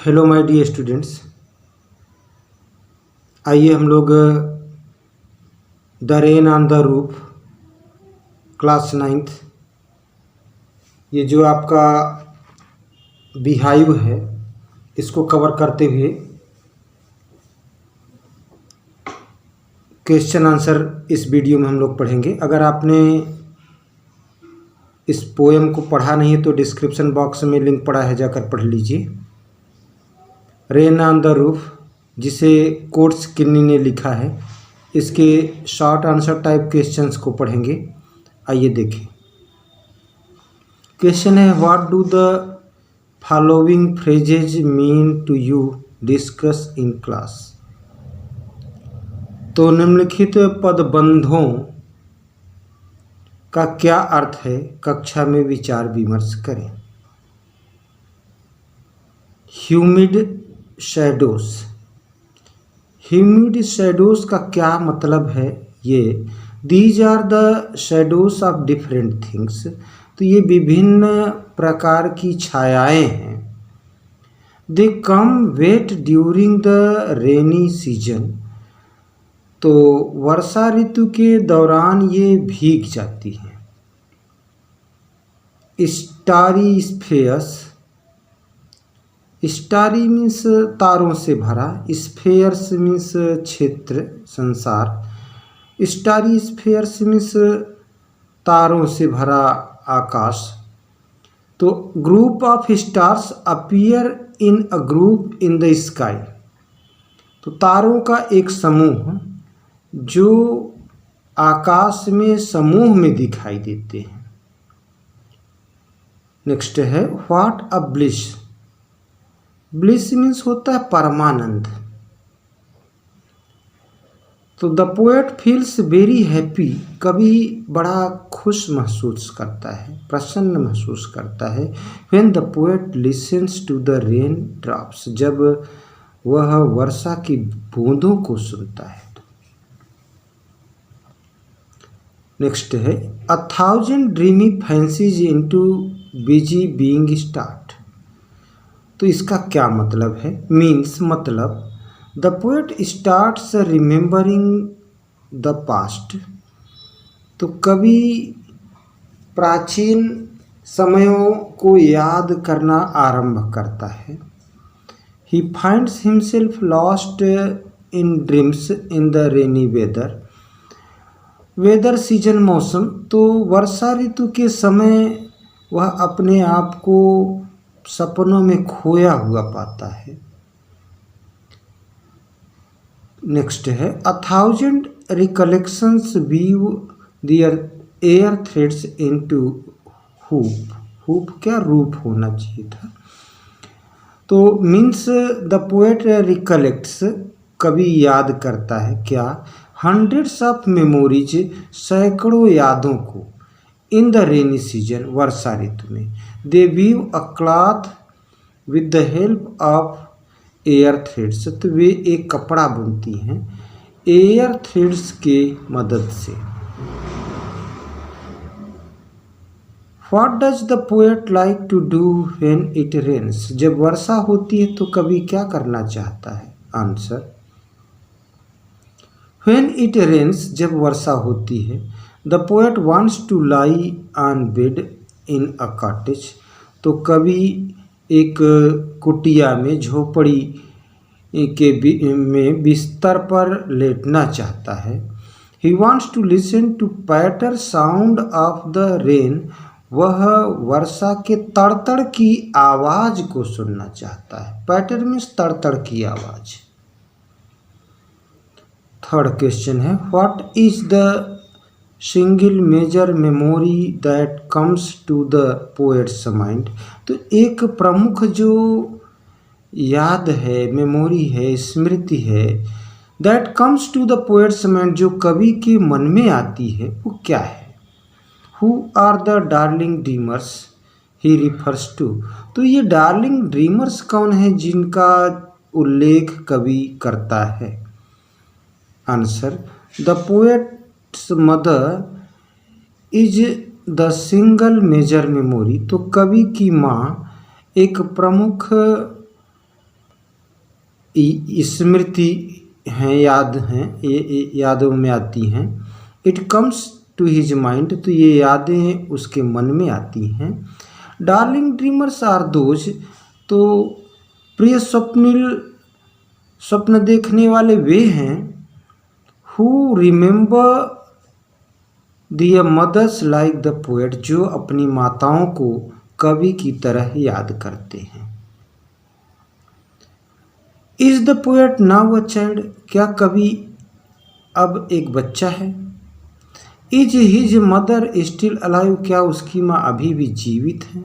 Hello my dear students. आइए हम लोग the rain on the roof class 9th, ये जो आपका बिहाइव है इसको कवर करते हुए क्वेश्चन आंसर इस वीडियो में हम लोग पढ़ेंगे। अगर आपने इस पोएम को पढ़ा नहीं है तो डिस्क्रिप्शन बॉक्स में लिंक पड़ा है, जाकर पढ़ लीजिए। रेन ऑन द रूफ, जिसे कोट्स किन्नी ने लिखा है, इसके शॉर्ट आंसर टाइप क्वेश्चंस को पढ़ेंगे। आइए देखें। क्वेश्चन है, what do the following phrases mean to you, discuss in class. तो निम्नलिखित पदबंधों का क्या अर्थ है, कक्षा में विचार विमर्श करें। ह्यूमिड शैडोज, ह्यूमिड शैडोज का क्या मतलब है ये। These are the shadows of different things, तो ये विभिन्न प्रकार की छायाएं हैं। They come wet during the rainy season, तो वर्षा ऋतु के दौरान ये भीग जाती हैं। स्टारी स्फेयर्स, स्टारी मीन्स तारों से भरा, स्फेयर्स मीन्स क्षेत्र, संसार। स्टारी स्फेयर्स मीन्स तारों से भरा आकाश। तो group of stars appear in a group in the sky, तो तारों का एक समूह जो आकाश में समूह में दिखाई देते हैं। नेक्स्ट है, what a bliss. Bliss means होता है परमानंद। तो the poet feels very happy, कवि बड़ा खुश महसूस करता है, प्रसन्न महसूस करता है। When the poet listens to the rain drops, जब वह वर्षा की बूंदों को सुनता है। नेक्स्ट है, 1000 dreamy fancies into busy being start, तो इसका क्या मतलब है। मीन्स मतलब, the poet starts remembering the past, तो कवि प्राचीन समयों को याद करना आरंभ करता है। He finds himself lost in dreams in the rainy weather, weather season मौसम, तो वर्षा ऋतु के समय वह अपने आप को सपनों में खोया हुआ पाता है। नेक्स्ट है, 1000 recollections weave their air threads into hoop, hoop क्या रूप होना चाहिए था। तो मीन्स द पोएट रिकलेक्ट्स, कवि याद करता है क्या, हंड्रेड्स ऑफ मेमोरीज, सैकड़ों यादों को, इन द रेनी सीजन, वर्षा ऋतु में। They weave a cloth with the help of air threads, तो वे एक कपड़ा बुनती हैं एयर थ्रेड्स के मदद से। What does the poet like to do when it rains, जब वर्षा होती है तो कवि क्या करना चाहता है। आंसर, व्हेन इट रेन्स, जब वर्षा होती है, the poet wants to lie on bed in a cottage, तो कवि एक कुटिया में, झोपड़ी में बिस्तर पर लेटना चाहता है। He wants to listen to patter sound of the rain, वह वर्षा के तड़तड़ की आवाज को सुनना चाहता है। पैटर मीन्स तड़तड़ की आवाज। थर्ड क्वेश्चन है, what is the single major memory that comes to the poet's mind, तो एक प्रमुख जो याद है, मेमोरी है, स्मृति है, that comes to the poet's mind, जो कवि के मन में आती है, वो क्या है। Who are the darling dreamers he refers to, तो ये डार्लिंग ड्रीमर्स कौन है जिनका उल्लेख कवि करता है। Answer, the poet's mother is the single major memory, तो कवि की माँ एक प्रमुख स्मृति हैं, याद हैं, ये यादों में आती हैं। It comes to his mind, तो ये यादें उसके मन में आती हैं। डार्लिंग ड्रीमर्स आर दोज, तो प्रिय स्वप्न देखने वाले वे हैं। Who remember their mothers like the poet, जो अपनी माताओं को कवि की तरह याद करते हैं। Is the poet now a child, क्या कवि अब एक बच्चा है। Is his mother still alive, क्या उसकी माँ अभी भी जीवित है।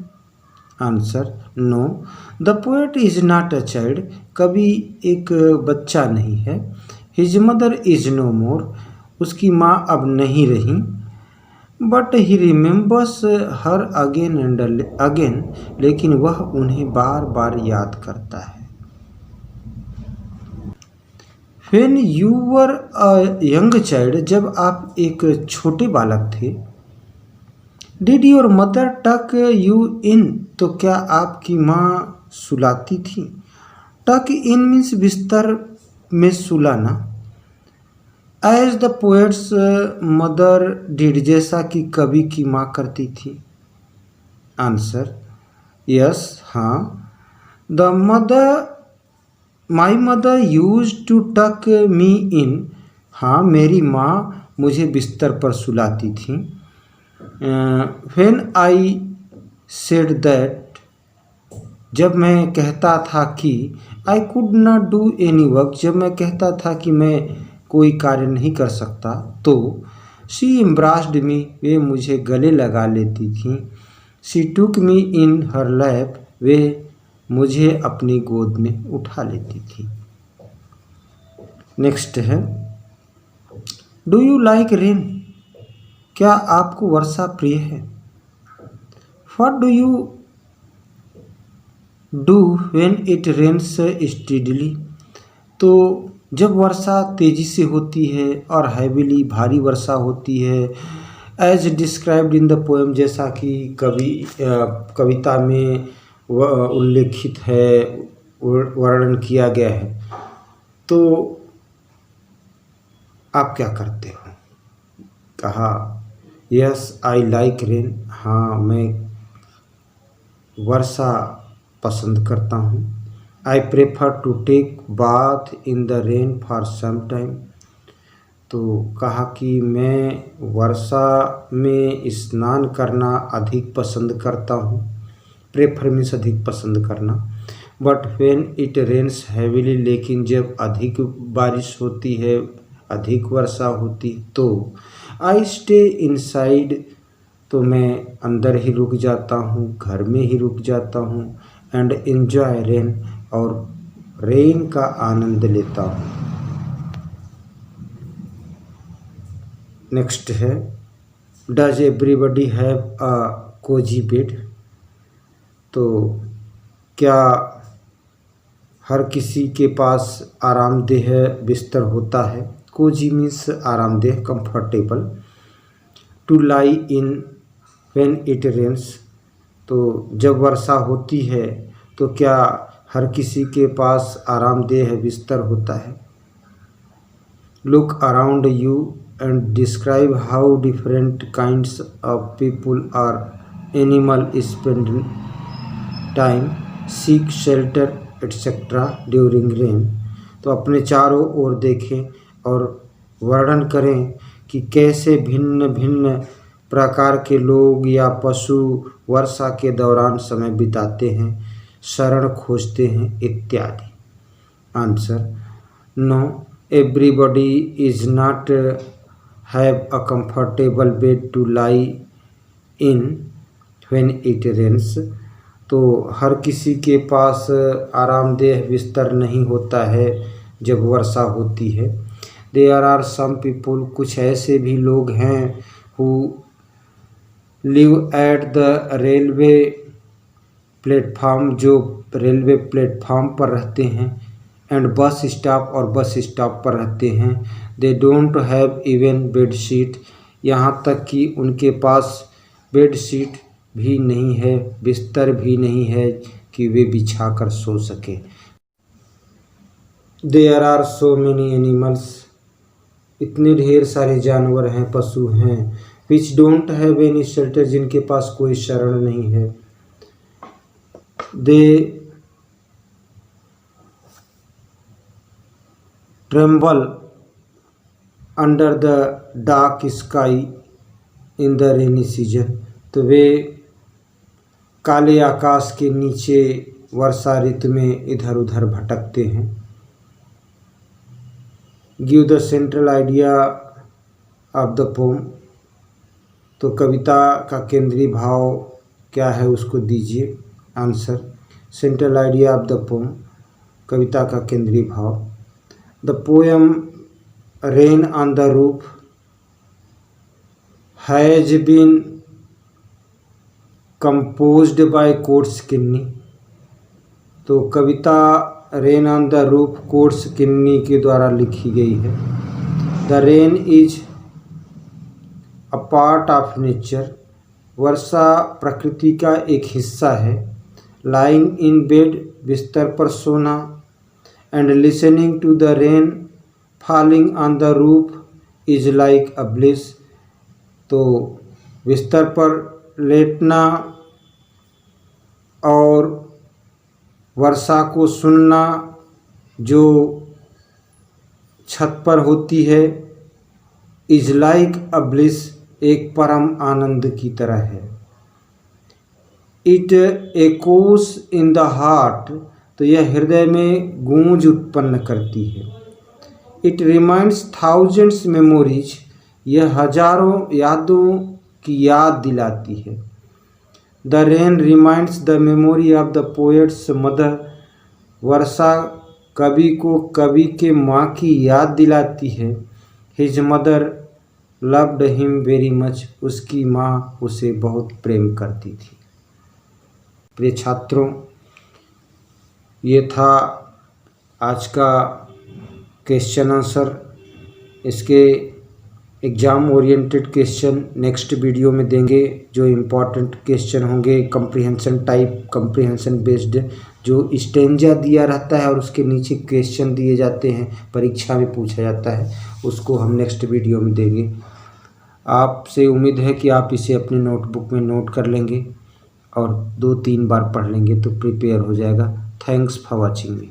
Answer no, the poet is not a child, कवि एक बच्चा नहीं है। His mother is no more, उसकी माँ अब नहीं रही। But he remembers her again and again, लेकिन वह उन्हें बार बार याद करता है। When you were a young child, जब आप एक छोटे बालक थे। Did your mother tuck you in, तो क्या आपकी माँ सुलाती थी। Tuck in means बिस्तर में सुलाना। As the poet's mother did, जैसा कि कवि की माँ करती थी। आंसर यस, हाँ। The mother my mother used to tuck me इन, हाँ मेरी माँ मुझे बिस्तर पर सुलाती थी। व्हेन आई सेड दैट, जब मैं कहता था कि। I could not do any work, जब मैं कहता था कि मैं कोई कार्य नहीं कर सकता तो। शी एम्ब्रास्ड मी, वे मुझे गले लगा लेती थी। She took me in her lap, वे मुझे अपनी गोद में उठा लेती थी। नेक्स्ट है, डू यू लाइक रेन, क्या आपको वर्षा प्रिय है। What do you do when it rains steadily, तो जब वर्षा तेजी से होती है और हैवीली भारी वर्षा होती है। As described in the poem, जैसा कि कविता में उल्लेखित है, वर्णन किया गया है, तो आप क्या करते हो। कहा यस आई लाइक रेन, हाँ मैं वर्षा पसंद करता हूँ। I prefer to take bath in the rain for some time, तो कहा कि मैं वर्षा में स्नान करना अधिक पसंद करता हूँ। प्रेफर मीन्स अधिक पसंद करना। But when it rains heavily, लेकिन जब अधिक बारिश होती है, अधिक वर्षा होती तो। आई स्टे इनसाइड, तो मैं अंदर ही रुक जाता हूँ, घर में ही रुक जाता हूँ। एंड एन्जॉय रेन, और रेन का आनंद लेता हूँ। नेक्स्ट है, does everybody have a cosy bed, तो क्या हर किसी के पास आरामदेह बिस्तर होता है। कोजी मीन्स आरामदेह, comfortable. To lie in when it rains, तो जब वर्षा होती है तो क्या हर किसी के पास आरामदेह बिस्तर होता है। Look around you and describe how different kinds of people are animal spend time, seek shelter etcetera during rain, तो अपने चारों ओर देखें और वर्णन करें कि कैसे भिन्न भिन्न प्रकार के लोग या पशु वर्षा के दौरान समय बिताते हैं, शरण खोजते हैं इत्यादि। Answer no, everybody is not have a comfortable bed to lie in when it rains, तो हर किसी के पास आरामदेह बिस्तर नहीं होता है जब वर्षा होती है। देयर आर सम पीपुल, कुछ ऐसे भी लोग हैं, who live at the railway platform, जो रेलवे प्लेटफार्म पर रहते हैं। एंड बस स्टॉप, और बस स्टॉप पर रहते हैं। They don't have even bed sheet, यहाँ तक कि उनके पास बेड शीट भी नहीं है, बिस्तर भी नहीं है कि वे बिछा कर सो सके। There are so many animals, इतने ढेर सारे जानवर हैं, पशु हैं, which don't have any shelter, जिनके पास कोई शरण नहीं है, they tremble under the dark sky in the rainy season, तो वे काले आकाश के नीचे वर्षा ऋतु में इधर उधर भटकते हैं। Give the central idea of the poem, तो कविता का केंद्रीय भाव क्या है उसको दीजिए answer. Central idea of the poem, कविता का केंद्रीय भाव। The poem rain on the roof has been composed by Coates Kinney, तो कविता rain on the roof Coates Kinney के द्वारा लिखी गई है। The rain is a part of nature, वर्षा प्रकृति का एक हिस्सा है। लाइंग इन बेड, बिस्तर पर सोना। And listening to the rain falling on the roof is like a bliss, तो बिस्तर पर लेटना और वर्षा को सुनना जो छत पर होती है, इज लाइक अ ब्लिस, एक परम आनंद की तरह है। इट एकोस इन द हार्ट, तो यह हृदय में गूंज उत्पन्न करती है। इट रिमाइंड्स थाउजेंड्स मेमोरीज, यह हजारों यादों की याद दिलाती है। The rain reminds the memory of the poet's mother, वर्षा कवि को कवि के माँ की याद दिलाती है। His mother loved him very much, उसकी माँ उसे बहुत प्रेम करती थी। प्रिय छात्रों, ये था आज का क्वेश्चन आंसर। इसके exam oriented question next video में देंगे, जो इम्पॉर्टेंट क्वेश्चन होंगे कंप्रीहेंशन टाइप, कंप्रीहेंशन बेस्ड, जो स्टेंजा दिया रहता है और उसके नीचे क्वेश्चन दिए जाते हैं, परीक्षा में पूछा जाता है, उसको हम नेक्स्ट वीडियो में देंगे। आपसे उम्मीद है कि आप इसे अपने नोटबुक में नोट कर लेंगे और 2-3 बार पढ़ लेंगे तो प्रिपेयर हो जाएगा। Thanks for watching me.